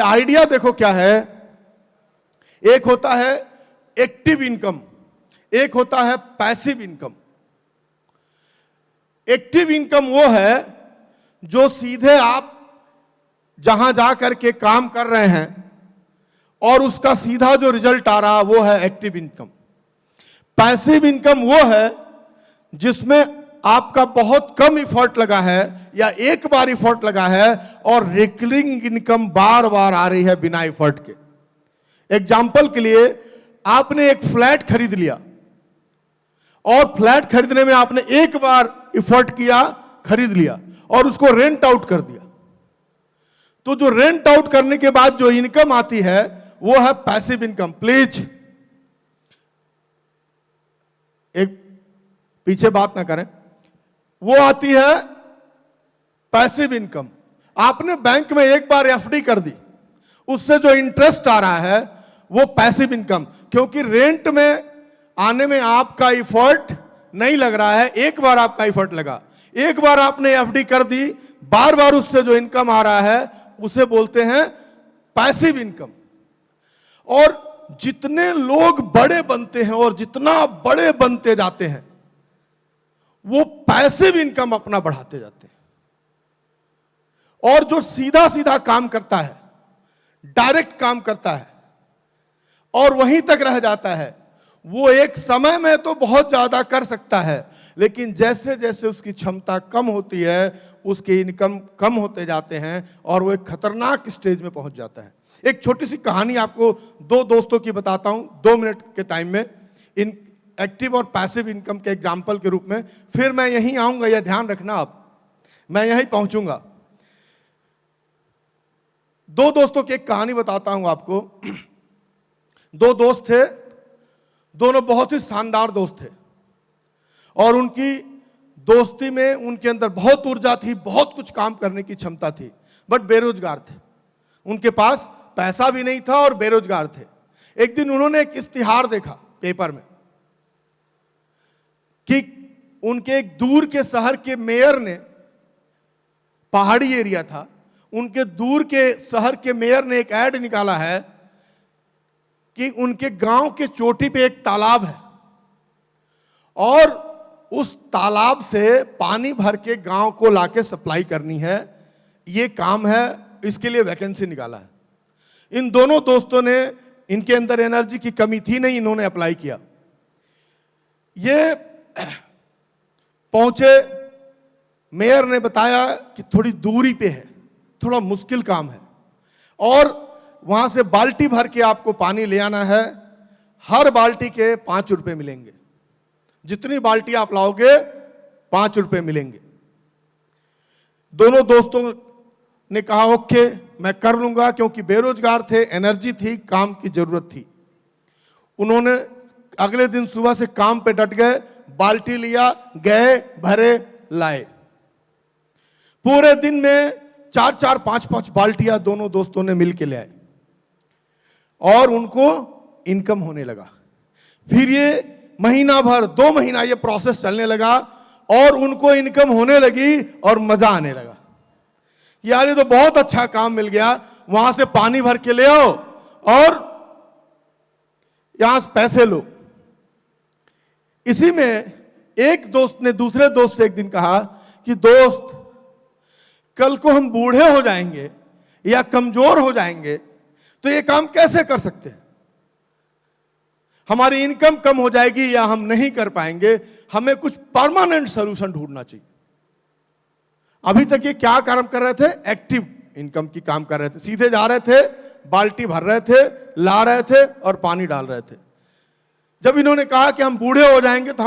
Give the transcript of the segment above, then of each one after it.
Idea देखो क्या है, एक होता है एक्टिव इनकम, एक होता है पैसिव इनकम। एक्टिव इनकम वो है जो सीधे आप जहां जा करके काम कर रहे हैं और उसका सीधा जो रिजल्ट आ रहा वो है एक्टिव इनकम। पैसिव इनकम वो है जिसमें आपका बहुत कम इफर्ट लगा है या एक बार इफर्ट लगा है और रिकरिंग इनकम बार बार आ रही है बिना इफर्ट के। एग्जाम्पल के लिए आपने एक फ्लैट खरीद लिया और फ्लैट खरीदने में आपने एक बार इफर्ट किया, खरीद लिया और उसको रेंट आउट कर दिया। तो जो रेंट आउट करने के बाद जो इनकम आती है वो है पैसिव इनकम। प्लीज एक पीछे बात ना करें, वो आती है पैसिव इनकम। आपने बैंक में एक बार एफडी कर दी, उससे जो इंटरेस्ट आ रहा है वो पैसिव इनकम, क्योंकि रेंट में आने में आपका इफर्ट नहीं लग रहा है, एक बार आपका इफर्ट लगा, एक बार आपने एफडी कर दी, बार बार उससे जो इनकम आ रहा है उसे बोलते हैं पैसिव इनकम। और जितने लोग बड़े बनते हैं और जितना बड़े बनते जाते हैं वो पैसिव इनकम अपना बढ़ाते जाते हैं। और जो सीधा सीधा काम करता है, डायरेक्ट काम करता है और वहीं तक रह जाता है, वो एक समय में तो बहुत ज्यादा कर सकता है, लेकिन जैसे जैसे उसकी क्षमता कम होती है उसके इनकम कम होते जाते हैं और वो एक खतरनाक स्टेज में पहुंच जाता है। एक छोटी सी कहानी आपको दो दोस्तों की बताता हूं 2 मिनट के टाइम में, इन एक्टिव और पैसिव इनकम के एग्जाम्पल के रूप में। फिर मैं यहीं आऊंगा, यह ध्यान रखना, आप मैं यहीं पहुंचूंगा। 2 दोस्तों की एक कहानी बताता हूं आपको। 2 दोस्त थे, दोनों बहुत ही शानदार दोस्त थे और उनकी दोस्ती में उनके अंदर बहुत ऊर्जा थी, बहुत कुछ काम करने की क्षमता थी, बट बेरोजगार थे। उनके पास पैसा भी नहीं था और बेरोजगार थे। एक दिन उन्होंने एक इश्तिहार देखा पेपर में कि उनके एक दूर के शहर के मेयर ने, पहाड़ी एरिया था, उनके दूर के शहर के मेयर ने एक ऐड निकाला है कि उनके गांव के चोटी पे एक तालाब है और उस तालाब से पानी भर के गांव को लाके सप्लाई करनी है, ये काम है, इसके लिए वैकेंसी निकाला है। इन दोनों दोस्तों ने, इनके अंदर एनर्जी की कमी थी नहीं, इन्होंने अप्लाई किया। ये पहुंचे, मेयर ने बताया कि थोड़ी दूरी पे है, थोड़ा मुश्किल काम है और वहां से बाल्टी भर के आपको पानी ले आना है, हर बाल्टी के 5 रुपए मिलेंगे, जितनी बाल्टी आप लाओगे 5 रुपए मिलेंगे। दोनों दोस्तों ने कहा ओके मैं कर लूंगा, क्योंकि बेरोजगार थे, एनर्जी थी, काम की जरूरत थी। उन्होंने अगले दिन सुबह से काम पे डट गए, बाल्टी लिया, गए, भरे, लाए। पूरे दिन में 4-4, 5-5 बाल्टियां दोनों दोस्तों ने मिलकर ले आए और उनको इनकम होने लगा। फिर ये महीना भर, 2 महीना ये प्रोसेस चलने लगा और उनको इनकम होने लगी और मजा आने लगा। यार ये तो बहुत अच्छा काम मिल गया, वहां से पानी भर के ले आओ और यहां से पैसे लो। इसी में एक दोस्त ने दूसरे दोस्त से एक दिन कहा कि दोस्त, कल को हम बूढ़े हो जाएंगे या कमजोर हो जाएंगे तो ये काम कैसे कर सकते हैं? हमारी इनकम कम हो जाएगी या हम नहीं कर पाएंगे, हमें कुछ परमानेंट सॉल्यूशन ढूंढना चाहिए। अभी तक ये क्या काम कर रहे थे? एक्टिव इनकम की काम कर रहे थे, सीधे जा रहे थे, बाल्टी भर रहे थे, ला रहे थे और पानी डाल रहे थे। जब इन्होंने कहा कि हम बूढ़े हो जाएंगे तो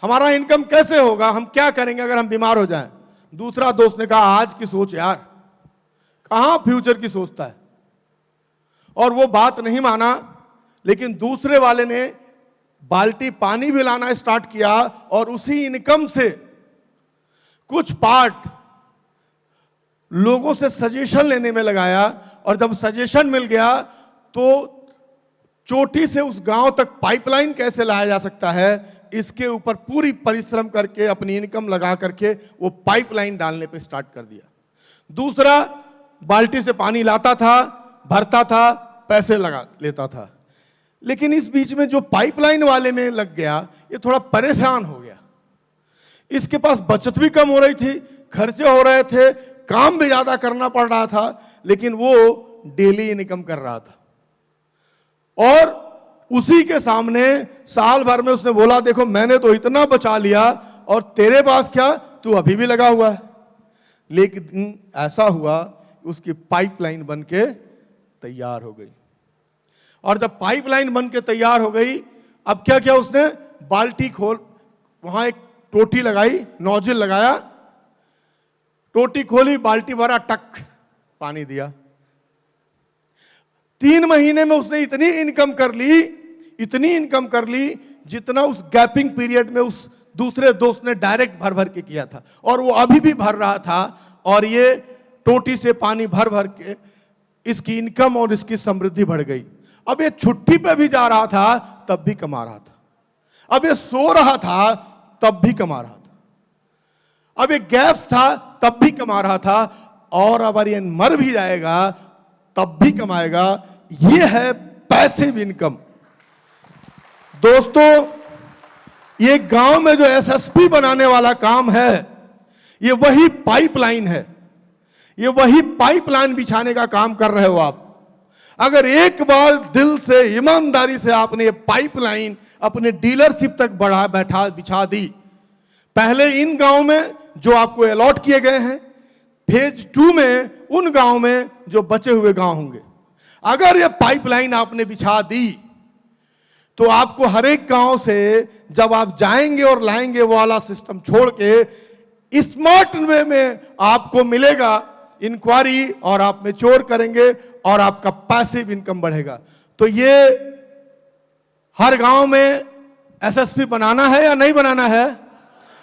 हमारा इनकम कैसे होगा, हम क्या करेंगे अगर हम बीमार हो जाएं? दूसरा दोस्त ने कहा आज की सोच यार, कहां फ्यूचर की सोचता है, और वो बात नहीं माना। लेकिन दूसरे वाले ने बाल्टी पानी भी लाना स्टार्ट किया और उसी इनकम से कुछ पार्ट लोगों से सजेशन लेने में लगाया और जब सजेशन मिल गया तो चोटी से उस गांव तक पाइपलाइन कैसे लाया जा सकता है, इसके ऊपर पूरी परिश्रम करके अपनी इनकम लगा करके वो पाइपलाइन डालने पे स्टार्ट कर दिया। दूसरा बाल्टी से पानी लाता था, भरता था, पैसे लगा लेता था। लेकिन इस बीच में जो पाइपलाइन वाले में लग गया, ये थोड़ा परेशान हो गया। इसके पास बचत भी कम हो रही थी, खर्चे हो रहे थे, काम भी ज्यादा करना पड़ रहा था, लेकिन वो डेली इनकम कर रहा था। और उसी के सामने साल भर में उसने बोला, देखो मैंने तो इतना बचा लिया और तेरे पास क्या, तू अभी भी लगा हुआ है। लेकिन ऐसा हुआ, उसकी पाइपलाइन बन के तैयार हो गई। और जब पाइपलाइन बन के तैयार हो गई, अब क्या किया उसने, बाल्टी खोल, वहां एक टोटी लगाई, नोजल लगाया, टोटी खोली, बाल्टी भरा, टक, पानी दिया। 3 महीने में उसने इतनी इनकम कर ली जितना उस गैपिंग पीरियड में उस दूसरे दोस्त ने डायरेक्ट भर भर के किया था। और वो अभी भी भर रहा था, और ये टोटी से पानी भर भर के इसकी इनकम और इसकी समृद्धि बढ़ गई। अब ये छुट्टी पे भी जा रहा था, तब भी कमा रहा था। अब ये सो रहा था, तब भी कमा रहा था। अब ये गैप था, तब भी कमा रहा था। और अगर ये मर भी जाएगा, तब भी कमाएगा। ये है पैसिव इनकम। दोस्तों, ये गांव में जो एसएसपी बनाने वाला काम है, ये वही पाइपलाइन है। ये वही पाइपलाइन बिछाने का काम कर रहे हो आप। अगर एक बार दिल से, ईमानदारी से आपने ये पाइपलाइन अपने डीलरशिप तक बिछा दी, पहले इन गांव में जो आपको अलॉट किए गए हैं, फेज 2 में उन गांव में जो बचे हुए गांव होंगे, अगर ये पाइपलाइन आपने बिछा दी, तो आपको हर एक गांव से जब आप जाएंगे और लाएंगे, वो वाला सिस्टम छोड़ के स्मार्ट वे में आपको मिलेगा इंक्वायरी, और आप मैच्योर करेंगे और आपका पैसिव इनकम बढ़ेगा। तो ये हर गांव में एसएसपी बनाना है या नहीं बनाना है?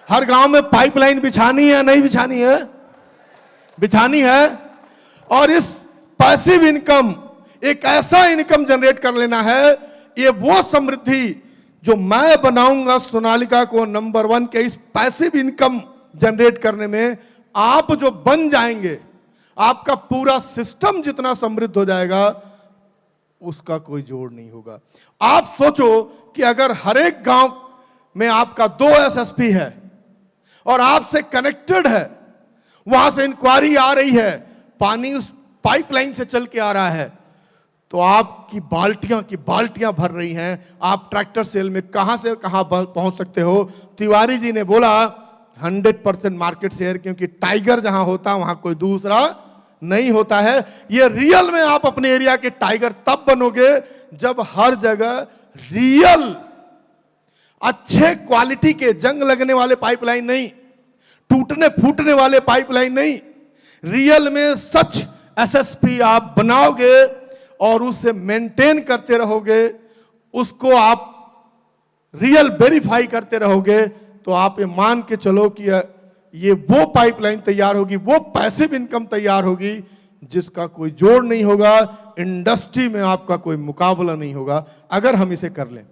हर गांव में पाइपलाइन बिछानी है या नहीं बिछानी है? बिछानी है। और इस पैसिव इनकम, एक ऐसा इनकम जनरेट कर लेना है, ये वो समृद्धि जो मैं बनाऊंगा सोनालिका को नंबर 1 के इस पैसिव इनकम जनरेट करने में। आप जो बन जाएंगे, आपका पूरा सिस्टम जितना समृद्ध हो जाएगा, उसका कोई जोड़ नहीं होगा। आप सोचो कि अगर हर एक गांव में आपका 2 एसएसपी है और आपसे कनेक्टेड है, वहां से इंक्वायरी आ रही है, पानी उस पाइपलाइन से चल के आ रहा है, तो आपकी बाल्टियां भर रही हैं। आप ट्रैक्टर सेल में कहां से कहां पहुंच सकते हो। तिवारी जी ने बोला 100% मार्केट शेयर, क्योंकि टाइगर जहां होता वहां कोई दूसरा नहीं होता है। ये रियल में आप अपने एरिया के टाइगर तब बनोगे जब हर जगह रियल अच्छे क्वालिटी के, जंग लगने वाले पाइपलाइन नहीं, टूटने फूटने वाले पाइपलाइन नहीं, रियल में सच एसएसपी आप बनाओगे और उसे मेंटेन करते रहोगे, उसको आप रियल वेरीफाई करते रहोगे, तो आप ये मान के चलो कि ये वो पाइपलाइन तैयार होगी, वो पैसिव इनकम तैयार होगी जिसका कोई जोड़ नहीं होगा, इंडस्ट्री में आपका कोई मुकाबला नहीं होगा, अगर हम इसे कर लें।